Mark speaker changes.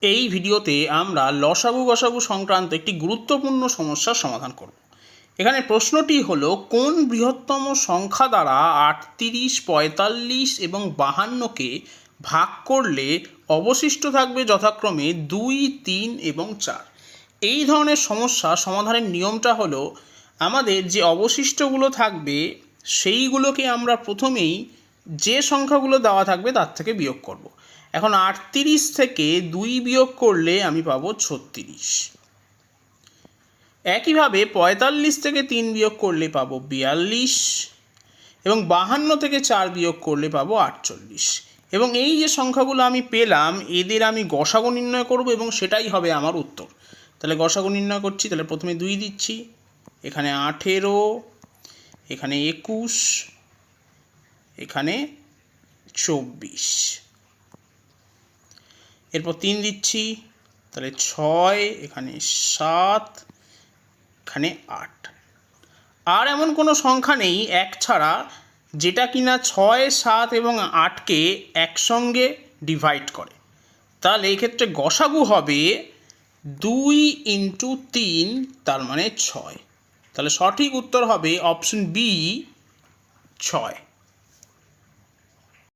Speaker 1: এই ভিডিওতে আমরা লসাগু গসাগু সংক্রান্ত একটি গুরুত্বপূর্ণ সমস্যার সমাধান করব। এখানে প্রশ্নটি হলো কোন বৃহত্তম সংখ্যা দ্বারা ৩৮, ৪৫ এবং ৫২কে ভাগ করলে অবশিষ্ট থাকবে যথাক্রমে ২, ৩ এবং ৪। এই ধরনের সমস্যা সমাধানের নিয়মটা হলো আমাদের যে অবশিষ্টগুলো থাকবে সেইগুলোকে আমরা প্রথমেই যে সংখ্যাগুলো দেওয়া থাকবে তার থেকে বিয়োগ করব। এখন ৩৮ থেকে ২ বিয়োগ করলে আমি পাবো ৩৬। একইভাবে ৪৫ থেকে ৩ বিয়োগ করলে পাবো ৪২ এবং ৫২ থেকে ৪ বিয়োগ করলে পাবো ৪৮। এবং এই যে সংখ্যাগুলো আমি পেলাম এদের আমি গসাগু নির্ণয় করব এবং সেটাই হবে আমার উত্তর। তাহলে গসাগু নির্ণয় করছি, তাহলে প্রথমে ২ দিচ্ছি, এখানে ১৮, এখানে ২১, এখানে ২৪, এরপর ৩ দিচ্ছি, তাহলে ৬, এখানে ৭, এখানে ৮। আর এমন কোনো সংখ্যা নেই এক ছাড়া যেটা কিনা ৬, ৭ এবং ৮কে একসঙ্গে ডিভাইড করে। তাহলে এক্ষেত্রে গসাগু হবে ২ × ৩, তার মানে ৬। তাহলে সঠিক উত্তর হবে অপশন বি, ৬।